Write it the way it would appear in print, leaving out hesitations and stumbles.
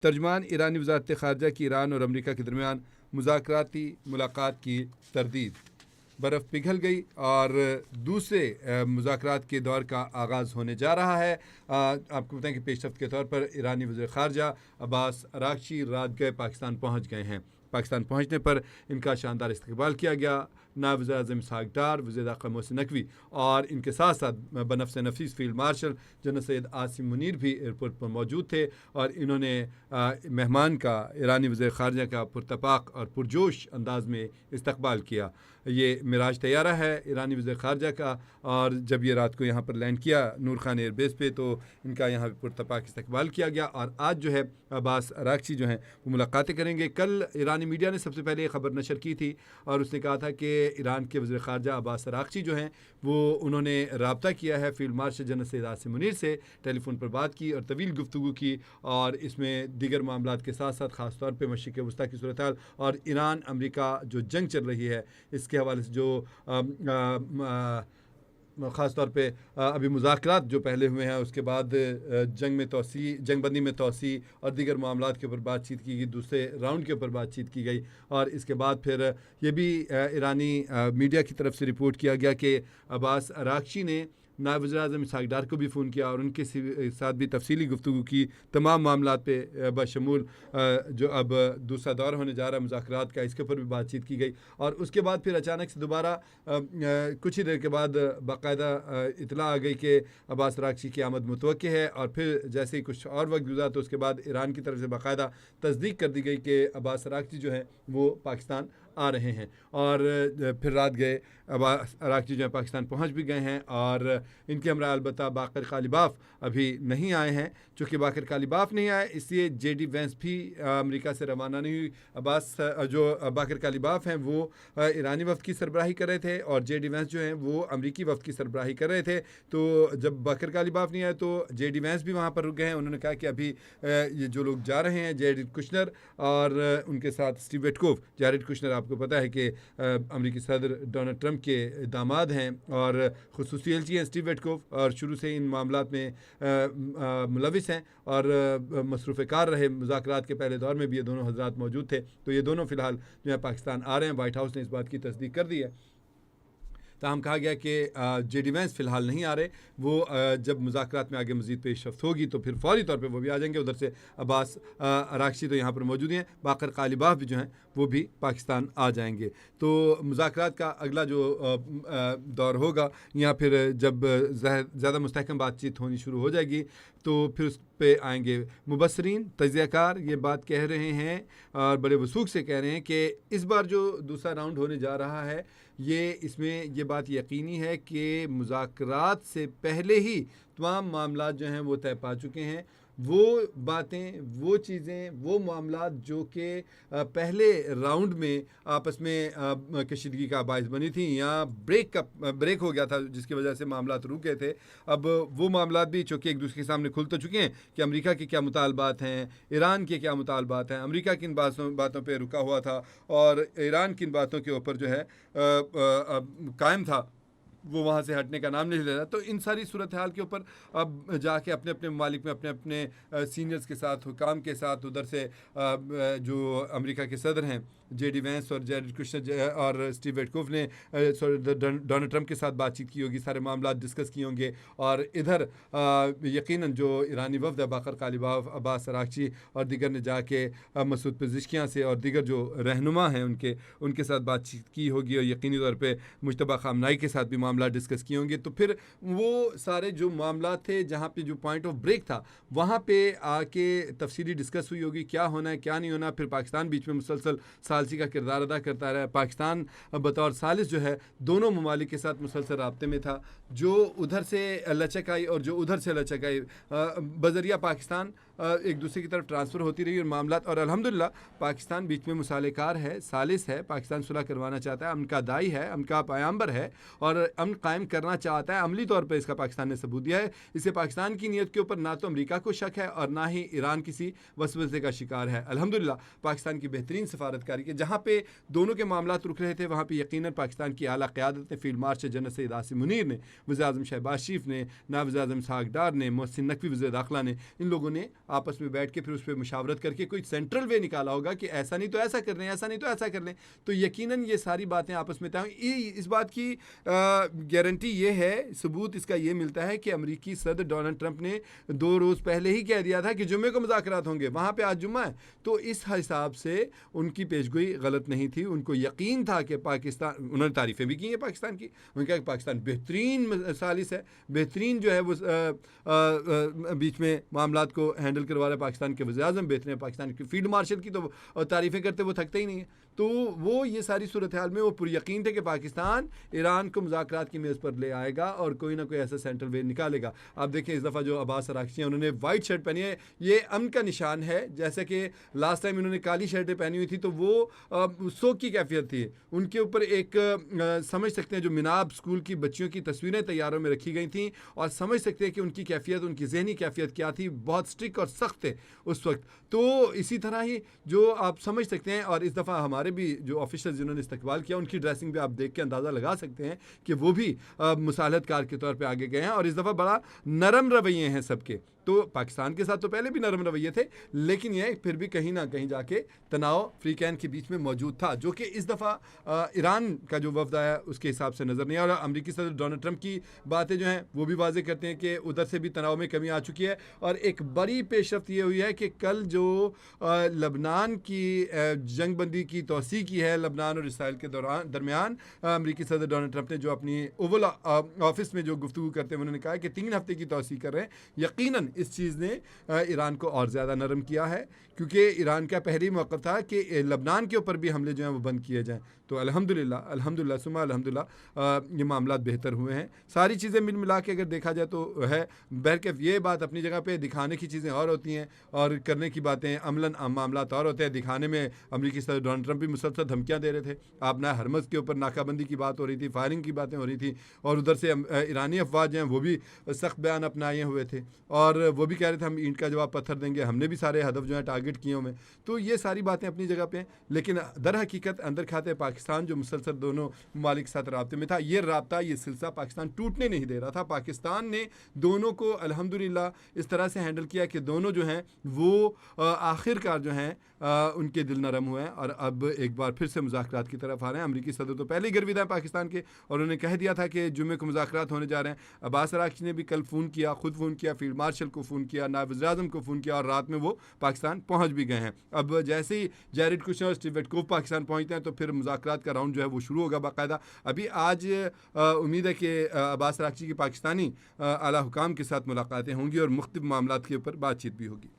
तर्जमान ईरानी वज़ारत ख़ारजा की ईरान और अमरीका के दरमियान मुज़ाकराती मुलाकात की तरदीद। बर्फ़ पिघल गई और दूसरे मुज़ाकरात के दौर का आगाज़ होने जा रहा है। आपको बताएं कि पेशरफ़्त के तौर पर ईरानी वज़ीर ख़ारजा अब्बास अराग़ची रात गए पाकिस्तान पहुँच गए हैं। पाकिस्तान पहुँचने पर इनका शानदार इस्तकबाल किया गया। नायब वज़ीर-ए-आज़म इसहाक़ डार, वज़ीर दाख़िला मोहसिन नकवी और इनके साथ साथ बनफ़्स नफ़ीस field marshal general Syed Asim Munir भी एयरपोर्ट पर मौजूद थे और इन्होंने मेहमान का ईरानी वज़ीर ख़ारजा का पुरतपाक और पुरजोश अंदाज़ में इस्तकबाल किया। ये मिराज तैयारा है ईरानी वज़ीर ख़ारजा का, और जब ये रात को यहाँ पर लैंड किया नूर खान एयरबेस पे तो इनका यहाँ पुरतपाक इस्तकबाल किया गया। और आज जो है अब्बास अराग़ची जो हैं वो मुलाकातें करेंगे। कल ईरानी मीडिया ने सबसे पहले ये खबर नशर की थी और उसने कहा था कि ईरान के वज़ीर ख़ारजा अब्बास अराग़ची जो हैं वो उन्होंने रब्ता किया है field marshal general Syed Asim Munir से, टेलीफोन पर बात की और तवील गुफ्तगू की, और इसमें दीगर मामलात के साथ साथ ख़ास तौर पर मशरिक़ वस्ता की सूरत हाल और ईरान अमरीका जो जंग चल रही है इसके हवाले से जो ख़ास तौर पे अभी मुज़ाकरात जो पहले हुए हैं उसके बाद जंगबंदी में तोसी और दीगर मामलात के ऊपर बातचीत की गई, दूसरे राउंड के ऊपर बातचीत की गई। और इसके बाद फिर ये भी ईरानी मीडिया की तरफ से रिपोर्ट किया गया कि अब्बास अराग़ची ने नायब वज़ीर-ए-आज़म इसहाक़ डार को भी फ़ोन किया और उनके साथ भी तफसीली गुफ्तगू की, तमाम मामलात पे बशमूल जो अब दूसरा दौर होने जा रहा है मुज़ाकरात का, इसके ऊपर भी बातचीत की गई। और उसके बाद फिर अचानक से दोबारा कुछ ही देर के बाद बाकायदा इतला आ गई कि अब्बास अराग़ची की आमद मुतवक्की है, और फिर जैसे ही कुछ और वक्त गुज़रा तो उसके बाद ईरान की तरफ से बाकायदा तस्दीक कर दी गई कि अब्बास अराग़ची जो हैं वो पाकिस्तान आ रहे हैं। और फिर रात गए अब्बास अराग़ची जो है पाकिस्तान पहुंच भी गए हैं और इनके हमरा अलबत्ता बाकर कालिबाफ अभी नहीं आए हैं। चूँकि बाकर कालिबाफ नहीं आए इसलिए जेडी वेंस भी अमेरिका से रवाना नहीं हुई। अब्बास जो बाकर कालिबाफ हैं वो ईरानी वफ़द की सरबराही कर रहे थे और जेडी वेंस जो हैं वो अमरीकी वफ़द की सरबराही कर रहे थे। तो जब बाकर कालिबाफ नहीं आए तो जेडी वेंस भी वहाँ पर रुक गए हैं। उन्होंने कहा कि अभी ये जो लोग जा रहे हैं जैरेड कुशनर और उनके साथ स्टीव विटकोफ, जैरेड कुशनर आपको पता है कि अमेरिकी सदर डोनाल्ड ट्रंप के दामाद हैं और खुसूसी एलची हैं स्टीव विटकोफ, और शुरू से इन मामलात में मुलविस हैं और मसरूफ़ कार रहे। मुज़ाकरात के पहले दौर में भी ये दोनों हज़रात मौजूद थे। तो ये दोनों फ़िलहाल जो है पाकिस्तान आ रहे हैं। वाइट हाउस ने इस बात की तस्दीक कर दी है। ताहम कहा गया कि जेडी वेंस फ़िलहाल नहीं आ रहे, वो जब मुज़ाकरात में आगे मज़ीद पेशरफ़्त होगी तो फिर फ़ौरी तौर पे वो भी आ जाएंगे। उधर से अब्बास अराग़ची तो यहाँ पर मौजूद हैं, बाकर कालिबाफ भी जो हैं वो भी पाकिस्तान आ जाएंगे। तो मुज़ाकरात का अगला जो दौर होगा या फिर जब ज़्यादा मुस्तहकम बातचीत होनी शुरू हो जाएगी तो फिर उस पे आएंगे मुबस्सरीन, तज्ज़ियाकार ये बात कह रहे हैं और बड़े वसूख से कह रहे हैं कि इस बार जो दूसरा राउंड होने जा रहा है इसमें ये बात यकीनी है कि मुज़ाकरात से पहले ही तमाम मामलात जो हैं वो तय पा चुके हैं। वो बातें, वो चीज़ें, वो मामलात जो कि पहले राउंड में आपस में कशीदगी का बायस बनी थी या ब्रेक हो गया था जिसकी वजह से मामलात रुक गए थे, अब वो मामलात भी चूँकि एक दूसरे के सामने खुल तो चुके हैं कि अमेरिका के क्या मुतालबात हैं, ईरान के क्या मुतालबात हैं, अमेरिका किन बातों पे रुका हुआ था और ईरान किन बातों के ऊपर जो है कायम था, वो वहाँ से हटने का नाम नहीं ले रहा। तो इन सारी सूरत हाल के ऊपर अब जाके अपने अपने ममालिक में अपने अपने सीनियर्स के साथ, हुकाम के साथ, उधर से जो अमेरिका के सदर हैं जेडी वेंस और जैरेड कुशनर और स्टीव विटकोफ ने डोनाल्ड ट्रंप के साथ बातचीत की होगी, सारे मामला डिस्कस किए होंगे। और इधर यकीनन जो ईरानी वफ़द बाकर कालिबाफ, अब्बास अराग़ची और दीगर ने जाके मसूद पेज़ेश्कियान से और दीगर जो रहनुमा हैं उनके साथ बातचीत की होगी और यकीनी तौर पर मुज्तबा ख़ामनेई के साथ भी मामला डिस्कस किए होंगे। तो फिर वो सारे जो मामला थे जहाँ पे जो पॉइंट ऑफ ब्रेक था वहाँ पे आके तफसीली डिस्कस हुई होगी, क्या होना है क्या नहीं होना। फिर पाकिस्तान बीच में मुसलसल सालसी का किरदार अदा करता रहा। पाकिस्तान बतौर सालिस जो है दोनों ममालिक के साथ मुसलसल राब्ते में था। जो उधर से लचक आई और जो उधर से लचक आई बज़रिया पाकिस्तान एक दूसरे की तरफ ट्रांसफ़र होती रही और मामलात, और अल्हम्दुलिल्लाह पाकिस्तान बीच में मुसालेकार है, सालिस है, पाकिस्तान सुलह करवाना चाहता है, अमन का दाई है, अमन का पैगंबर है और अमन कायम करना चाहता है। अमली तौर पर इसका पाकिस्तान ने सबूत दिया है। इससे पाकिस्तान की नीयत के ऊपर ना तो अमेरिका को शक है और ना ही ईरान किसी वसवसे का शिकार है। अल्हम्दुलिल्लाह पाकिस्तान की बेहतरीन सफारतकारी के जहाँ पे दोनों के मामलात रुक रहे थे वहाँ पे यकीनन पाकिस्तान की आला क़यादत ने, field marshal general Syed Asim Munir ने, वज़ीर-ए-आज़म शहबाज शरीफ ने, नायब वज़ीर-ए-आज़म इसहाक़ डार ने, मोहसिन नकवी वज़ीर दाख़िला ने, इन लोगों ने आपस में बैठ के फिर उस पर मुशावरत करके कोई सेंट्रल वे निकाला होगा कि ऐसा नहीं तो ऐसा कर लें, ऐसा नहीं तो ऐसा कर लें, तो यकीनन ये सारी बातें आपस में तय। इस बात की गारंटी ये है, सबूत इसका ये मिलता है कि अमेरिकी सदर डोनाल्ड ट्रंप ने 2 रोज़ पहले ही कह दिया था कि जुम्मे को मुज़ाकरात होंगे, वहाँ पे आज जुम्मा है। तो इस हिसाब से उनकी पेशगोई गलत नहीं थी, उनको यकीन था कि पाकिस्तान, उन्होंने तारीफ़ें भी की हैं पाकिस्तान की, उन्होंने कहा कि पाकिस्तान बेहतरीन सालिस है, बेहतरीन जो है वो बीच में मामलात को हैंडल करवा रहा है, पाकिस्तान के वज़ीर-ए-आज़म बेहतरीन है, पाकिस्तान के फील्ड मार्शल की तो तारीफ़ें करते वो थकते ही नहीं है। तो वो ये सारी सूरत हाल में वो पूरी यकीन थे कि पाकिस्तान ईरान को मुज़ाकरात की मेज़ पर ले आएगा और कोई ना कोई ऐसा सेंट्रल वे निकालेगा। आप देखें इस दफ़ा जो अब्बास अराग़ची हैं, उन्होंने वाइट शर्ट पहनी है, ये अमन का निशान है। जैसे कि लास्ट टाइम इन्होंने काली शर्टें पहनी हुई थी तो वो शौक की कैफियत थी। उनके ऊपर एक समझ सकते हैं जो मिनाब स्कूल की बच्चियों की तस्वीरें तैयारों में रखी गई थी और समझ सकते हैं कि उनकी कैफियत, उनकी जहनी कैफियत क्या थी, बहुत स्ट्रिक्ट और सख्त थे उस वक्त। तो इसी तरह ही जो आप समझ सकते हैं, और इस दफ़ा हमारे भी जो ऑफिसर्स जिन्होंने इस्तकबाल किया उनकी ड्रेसिंग पे आप देख के अंदाज़ा लगा सकते हैं कि वो भी मुसालहतकार के तौर पे आगे गए हैं और इस दफ़ा बड़ा नरम रवैये हैं सबके। तो पाकिस्तान के साथ तो पहले भी नरम रवैये थे, लेकिन यह फिर भी कहीं ना कहीं जाके तनाव फ्रीकैन के बीच में मौजूद था, जो कि इस दफ़ा ईरान का जो वफ्द आया उसके हिसाब से नज़र नहीं आया। और अमेरिकी सदर डोनाल्ड ट्रंप की बातें जो हैं वो भी वाज़ेह करते हैं कि उधर से भी तनाव में कमी आ चुकी है। और एक बड़ी पेशरफ्त ये हुई है कि कल जो लबनान की जंगबंदी की तोसी की है, लबनान और इसराइल के दरमियान, अमेरिकी सदर डोनाल्ड ट्रंप ने जो अपनी ओवल ऑफिस में जो गुफ्तगू करते हैं उन्होंने कहा कि 3 हफ्ते की तोसी कर रहे हैं। यकीनन इस चीज़ ने ईरान को और ज़्यादा नरम किया है, क्योंकि ईरान का पहली मौक़िफ़ था कि लबनान के ऊपर भी हमले जो हैं वो बंद किए जाएँ। तो अल्हम्दुलिल्लाह अल्हम्दुलिल्लाह सुम्मा अल्हम्दुलिल्लाह ये मामलात बेहतर हुए हैं। सारी चीज़ें मिल मिला के अगर देखा जाए तो है। बहरकैफ़ ये बात अपनी जगह पे, दिखाने की चीज़ें और होती हैं और करने की बातें अमलन मामलात और होते हैं। दिखाने में अमेरिकी सदर डोनाल्ड ट्रंप भी मुसलसल धमकियाँ दे रहे थे। आप ना हरमज़ के ऊपर नाकाबंदी की बात हो रही थी, फायरिंग की बातें हो रही थी, और उधर से ईरानी अफवाज हैं वो भी सख्त बयान अपनाए हुए थे और वो भी कह रहे थे हम ईंट का जवाब पत्थर देंगे, हमने भी सारे हदफ जो है टारगेट किए हुए। तो ये सारी बातें अपनी जगह पे हैं, लेकिन दर हकीकत अंदर खाते पाकिस्तान जो मुसलसल दोनों ममालिक के साथ राब्ते में था, ये राब्ता, ये सिलसिला पाकिस्तान टूटने नहीं दे रहा था। पाकिस्तान ने दोनों को अल्हम्दुलिल्लाह इस तरह से हैंडल किया कि दोनों जो हैं वो आखिरकार जो हैं उनके दिल नरम हुए हैं और अब एक बार फिर से मुज़ाकरात की तरफ आ रहे हैं। अमेरिकी सदर तो पहले ही गर्विदा है पाकिस्तान के और उन्होंने कह दिया था कि जुम्मे को मुज़ाकरात होने जा रहे हैं। अब्बास अराग़ची ने भी कल फ़ोन किया, खुद फ़ोन किया, फील्ड मार्शल को फ़ोन किया, नायब वज़ीर-ए-आज़म को फ़ोन किया और रात में वो पाकिस्तान पहुँच भी गए हैं। अब जैसे ही जैरेड कुशनर और स्टीव विटकोफ पाकिस्तान पहुँचते हैं तो फिर मुज़ाकरात का राउंड जो है वो शुरू होगा बाकायदा। अभी आज उम्मीद है कि अब्बास अराग़ची की पाकिस्तानी आला हुकाम के साथ मुलाकातें होंगी और मुख्तलिफ़ मामलात के ऊपर बातचीत भी होगी।